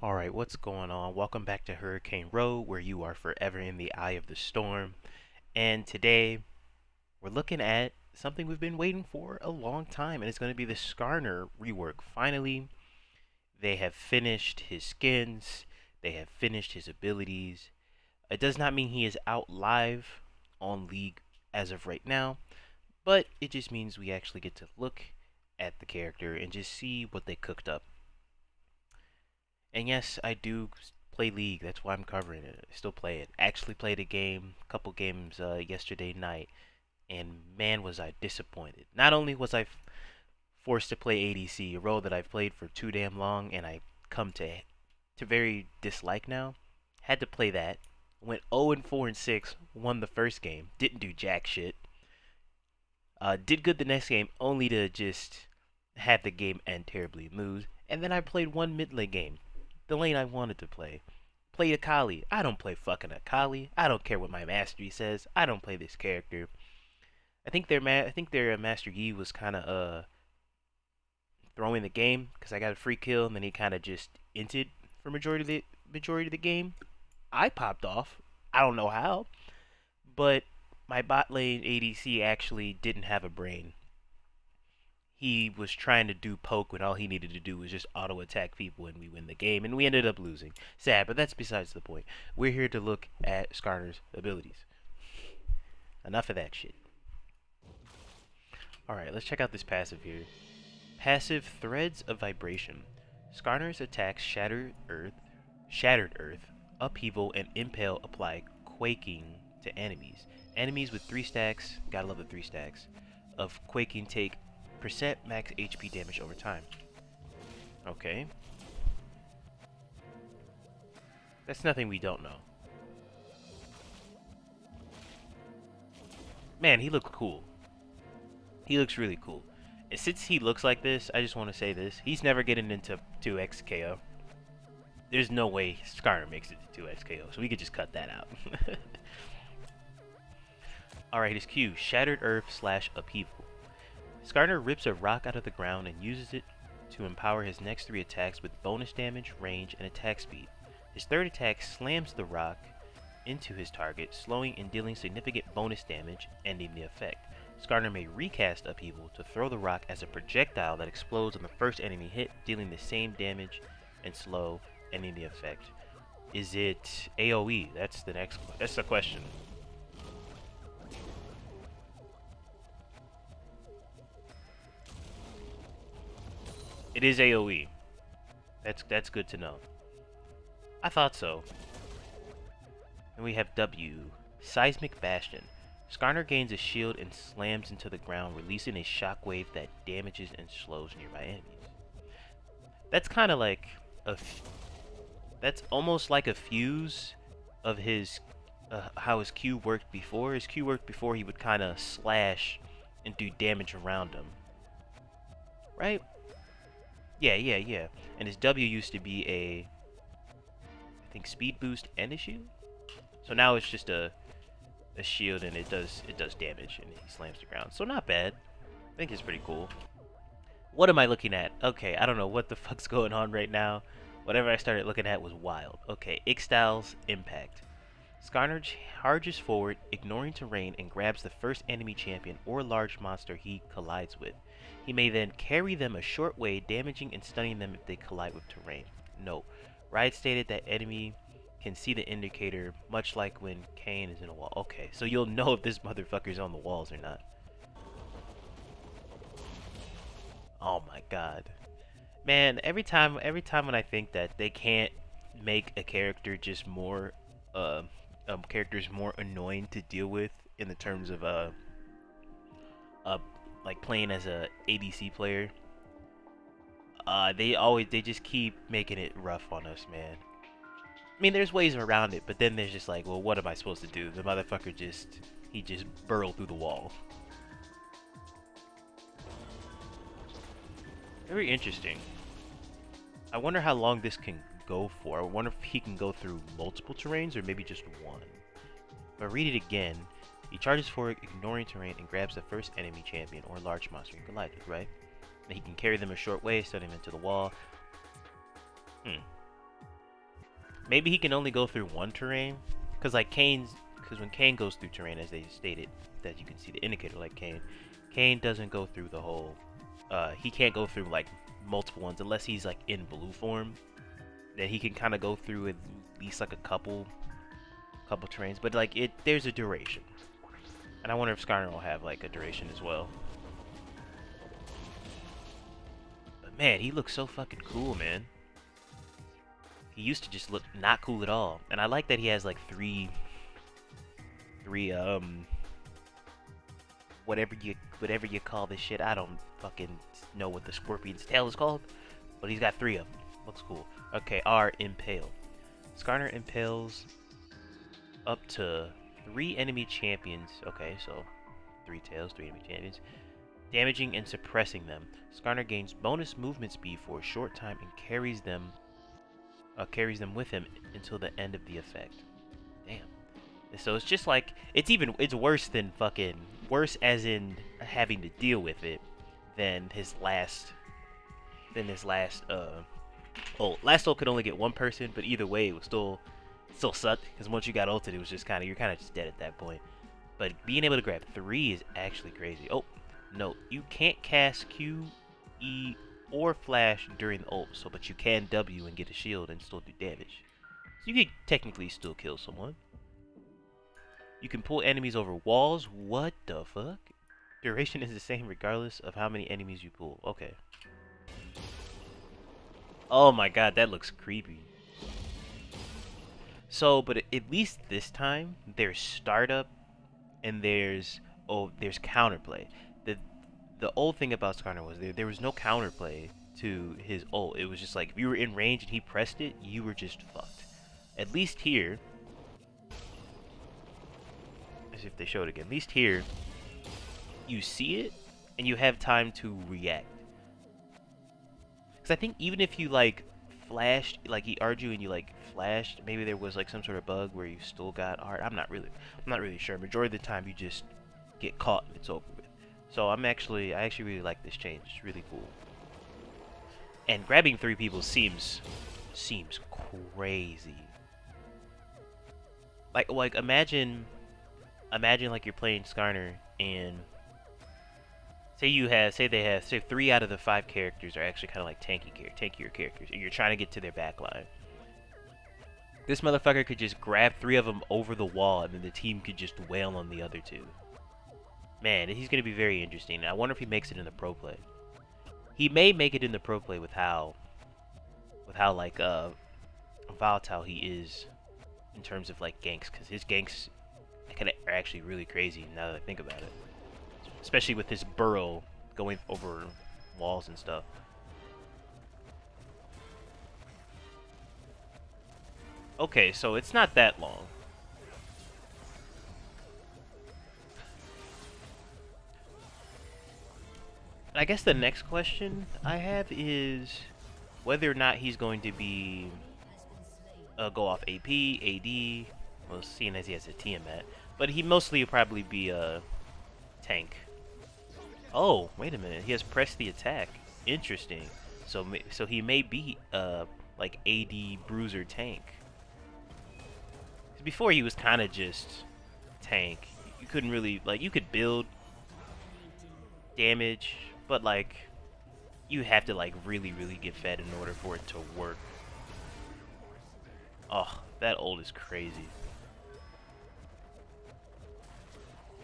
Alright, what's going on? Welcome back to Hurricane Road, where you are forever in the eye of the storm. And today, we're looking at something we've been waiting for a long time, and it's going to be the Skarner rework. Finally, they have finished his skins, they have finished his abilities. It does not mean he is out live on League as of right now, but it just means we actually get to look at the character and just see what they cooked up. And yes, I do play League. That's why I'm covering it. I still play it. Actually played a game, couple games yesterday night, and man was I disappointed. Not only was I forced to play ADC, a role that I've played for too damn long, and I come to very dislike now. Had to play that. Went 0 and 4 and 6. Won the first game. Didn't do jack shit. Did good the next game, only to just have the game end terribly, lose. And then I played one mid lane game, the lane I wanted to play. Played Akali. I don't play fucking Akali. I don't care what my mastery says. I don't play this character. I think their Master Yi was kind of throwing the game because I got a free kill and then he kind of just inted for majority of the game. I popped off. I don't know how, but my bot lane ADC actually didn't have a brain. He was trying to do poke when all he needed to do was just auto attack people and we win the game, and we ended up losing. Sad, but that's besides the point. We're here to look at Skarner's abilities. Enough of that shit. Alright, let's check out this passive here. Passive Threads of Vibration. Skarner's attacks Shattered Earth, Upheaval, and Impale apply quaking to enemies. Enemies with 3 stacks, gotta love the 3 stacks, of quaking take percent max HP damage over time. Okay. That's nothing we don't know. Man, he looks cool. He looks really cool. And since he looks like this, I just want to say this. He's never getting into 2x KO. There's no way Skarner makes it to 2x KO, so we could just cut that out. Alright, his Q, Shattered Earth / Upheaval. Skarner rips a rock out of the ground and uses it to empower his next 3 attacks with bonus damage, range, and attack speed. His third attack slams the rock into his target, slowing and dealing significant bonus damage, ending the effect. Skarner may recast Upheaval to throw the rock as a projectile that explodes on the first enemy hit, dealing the same damage and slow, ending the effect. Is it AoE? That's the question. It is AoE. That's good to know. I thought so. And we have W. Seismic Bastion. Skarner gains a shield and slams into the ground, releasing a shockwave that damages and slows nearby enemies. That's kind of like that's almost like a fuse of his how his Q worked before. His Q worked before, he would kind of slash and do damage around him. Right? Yeah. And his W used to be I think speed boost and a shield. So now it's just a shield and it does damage and he slams the ground. So not bad. I think it's pretty cool. What am I looking at? Okay, I don't know what the fuck's going on right now. Whatever I started looking at was wild. Okay, Ixtal's Impact. Skarner charges forward, ignoring terrain, and grabs the first enemy champion or large monster he collides with. He may then carry them a short way, damaging and stunning them if they collide with terrain. Note, Riot stated that enemy can see the indicator, much like when Kane is in a wall. Okay, so you'll know if this motherfucker's on the walls or not. Oh my god. Man, every time when I think that they can't make a character just more characters more annoying to deal with in the terms of like playing as a ADC player, they just keep making it rough on us, man. I mean, there's ways around it, but then there's just like, well, what am I supposed to do? The motherfucker just burrowed through the wall. Very interesting. I wonder how long this can go for. I wonder if he can go through multiple terrains or maybe just one. If I read it again, he charges forward, ignoring terrain, and grabs the first enemy champion or large monster he collides with, right? And he can carry them a short way, sending them into the wall. Maybe he can only go through one terrain, because like because when Kane goes through terrain, as they stated, that you can see the indicator like Kane doesn't go through the whole. He can't go through like multiple ones unless he's like in blue form. Then he can kind of go through at least like a couple terrains, but like there's a duration. And I wonder if Skarner will have like a duration as well. But man, he looks so fucking cool, man. He used to just look not cool at all. And I like that he has like three whatever you call this shit. I don't fucking know what the scorpion's tail is called, but he's got 3 of them. Looks cool. Okay, R, impale. Skarner impales up to 3 enemy champions. Okay, so 3 tails, 3 enemy champions, damaging and suppressing them. Skarner gains bonus movement speed for a short time and carries them with him until the end of the effect. Damn. So it's just like it's worse than worse as in having to deal with it than his last last ult could only get 1 person, but either way it was still sucked, because once you got ulted it was just you're kind of just dead at that point. But being able to grab 3 is actually crazy. Oh, no, you can't cast Q, E, or flash during the ult, but you can W and get a shield and still do damage. So you could technically still kill someone. You can pull enemies over walls. What the fuck? Duration is the same regardless of how many enemies you pull. Okay. Oh my god, that looks creepy. So, but at least this time, there's startup and there's counterplay. The old thing about Skarner was there was no counterplay to his ult. It was just like if you were in range and he pressed it, you were just fucked. At least here, as if they showed it again, at least here, you see it and you have time to react. Because I think even if you like flashed, like he R'd you and you like flashed, maybe there was like some sort of bug where you still got art. I'm not really sure. Majority of the time you just get caught and it's over with. So I actually really like this change. It's really cool. And grabbing 3 people seems crazy. Like imagine like you're playing Skarner and say 3 out of the 5 characters are actually kind of like tankier characters, and you're trying to get to their backline. This motherfucker could just grab 3 of them over the wall, and then the team could just wail on the other 2. Man, he's gonna be very interesting. I wonder if he makes it in the pro play. He may make it in the pro play with how like volatile he is in terms of like ganks, because his ganks are actually really crazy now that I think about it. Especially with his burrow going over walls and stuff. Okay, so it's not that long. I guess the next question I have is whether or not he's going to be go off AP, AD, well, seeing as he has a Tiamat, but he mostly will probably be a tank. Oh, wait a minute, he has pressed the attack. Interesting. So he may be like AD bruiser tank. Before he was kind of just tank. You couldn't really you could build damage, but like you have to like really get fed in order for it to work. Oh, that ult is crazy.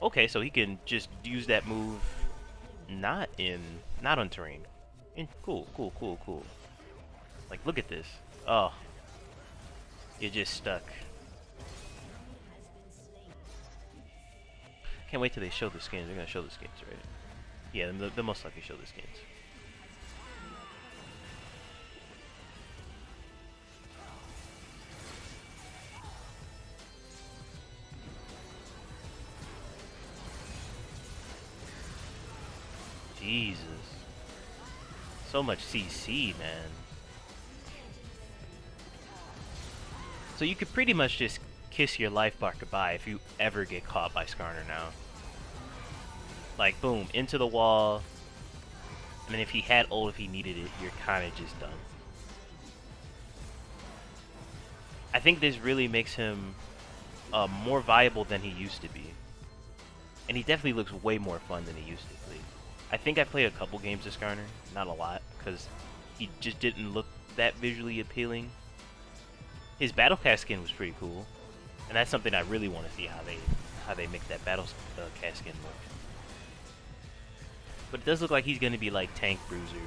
Okay, so he can just use that move not on terrain. Cool. Like, look at this. Oh, you're just stuck. Can't wait till they show the skins. They're gonna show the skins, right? Yeah, they'll most likely show the skins. Jesus. So much CC, man. So you could pretty much just kiss your life bar goodbye if you ever get caught by Skarner now. Like, boom, into the wall. And then if he had ult, if he needed it, you're kind of just done. I think this really makes him more viable than he used to be. And he definitely looks way more fun than he used to be. I think I played a couple games of Skarner, not a lot, because he just didn't look that visually appealing. His Battlecast skin was pretty cool, and that's something I really want to see how they make that Battlecast skin look. But it does look like he's gonna be like Tank Bruiser,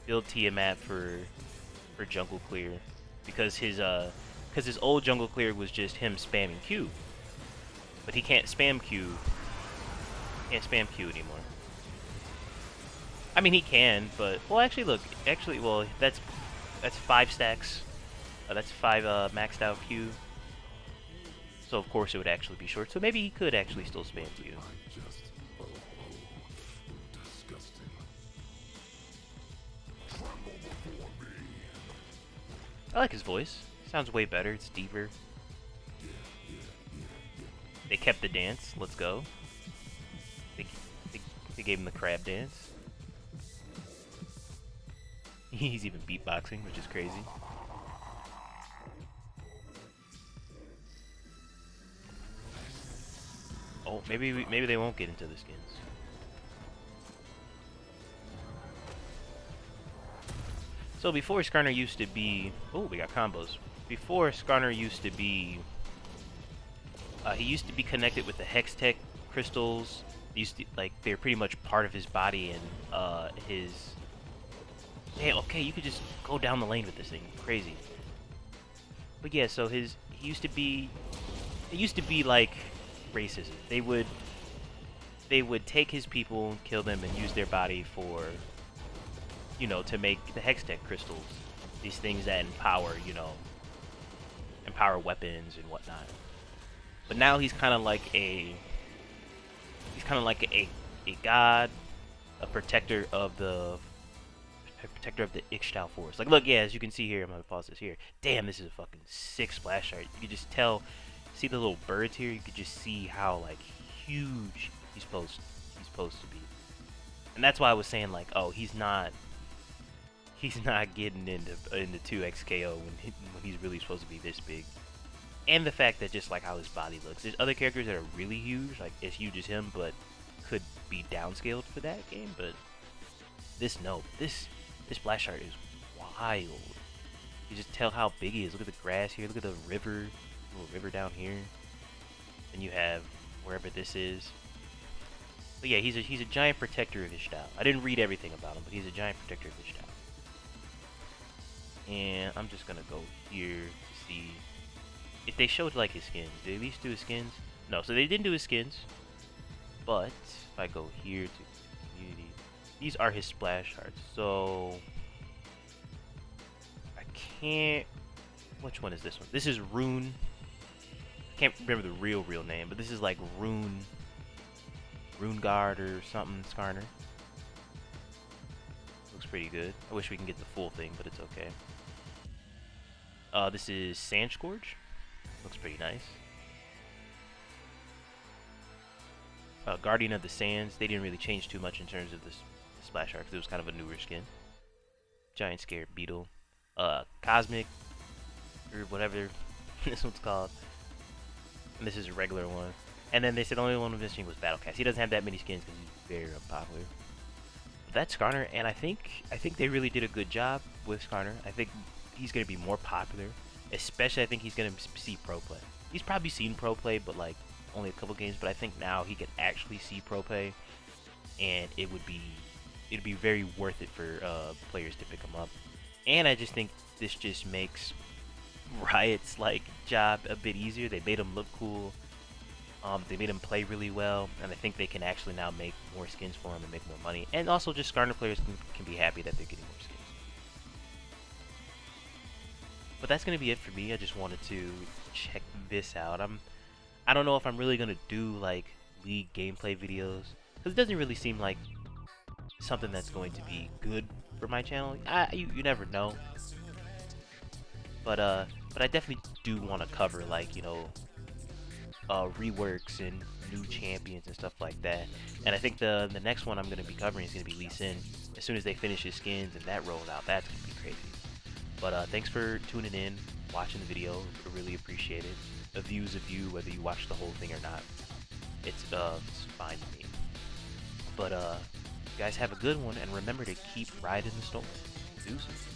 build Tiamat for jungle clear, because his old jungle clear was just him spamming Q, but he can't spam Q. Can't spam Q anymore. I mean, he can, but well, actually, look, well, that's 5 stacks. That's 5 maxed out Q. So of course it would actually be short. So maybe he could actually still spam Q. I like his voice. Sounds way better. It's deeper. They kept the dance. Let's go. They gave him the crab dance. He's even beatboxing, which is crazy. Oh, maybe they won't get into the skins. So before Skarner used to be... Oh, we got combos. Before Skarner used to be... he used to be connected with the Hextech crystals. They're pretty much part of his body and his... Damn, okay, you could just go down the lane with this thing. Crazy. But yeah, so he used to be... It used to be like racism. They would take his people, kill them, and use their body for... You know, to make the Hextech crystals, these things that empower, you know, empower weapons and whatnot. But now he's kind of like a god, a protector of the Ixtal forest. Like, look, yeah, as you can see here, I'm gonna pause this here. Damn, this is a fucking sick splash art. You can just tell, see the little birds here. You could just see how like huge he's supposed to be, and that's why I was saying like, oh, he's not getting into 2x KO when he's really supposed to be this big. And the fact that just like how his body looks. There's other characters that are really huge, like as huge as him, but could be downscaled for that game. But this splash art is wild. You just tell how big he is. Look at the grass here. Look at the river, little river down here. And you have wherever this is. But yeah, he's a giant protector of his style. I didn't read everything about him, but he's a giant protector of his style. And I'm just gonna go here to see if they showed like his skins. Did they at least do his skins? No, so they didn't do his skins. But if I go here to community, these are his splash arts. So I can't. Which one is this one? This is Rune. I can't remember the real name, but this is like Rune Guard or something. Skarner. Looks pretty good. I wish we can get the full thing, but it's okay. This is Sand Scourge. Looks pretty nice. Guardian of the Sands. They didn't really change too much in terms of this splash art because it was kind of a newer skin. Giant Scared Beetle. Cosmic, or whatever this one's called. And this is a regular one. And then they said the only one missing was Battlecast. He doesn't have that many skins because he's very unpopular. But that's Skarner, and I think they really did a good job with Skarner. I think he's going to be more popular. Especially, I think he's going to see pro play. He's probably seen pro play, but like only a couple games. But I think now he can actually see pro play, and it'd be very worth it for players to pick him up. And I just think this just makes Riot's like job a bit easier. They made him look cool. They made him play really well, and I think they can actually now make more skins for him and make more money. And also, just Skarner players can be happy that they're getting more skins. But that's gonna be it for me. I just wanted to check this out. I don't know if I'm really gonna do like League gameplay videos because it doesn't really seem like something that's going to be good for my channel. You never know. But I definitely do want to cover like, you know, reworks and new champions and stuff like that. And I think the next one I'm going to be covering is going to be Lee Sin. As soon as they finish his skins and that rolls out, that's going to be crazy. But thanks for tuning in, watching the video. I really appreciate it. A view's a view, whether you watch the whole thing or not. It's fine to me. But you guys have a good one, and remember to keep riding the storm. Deuces.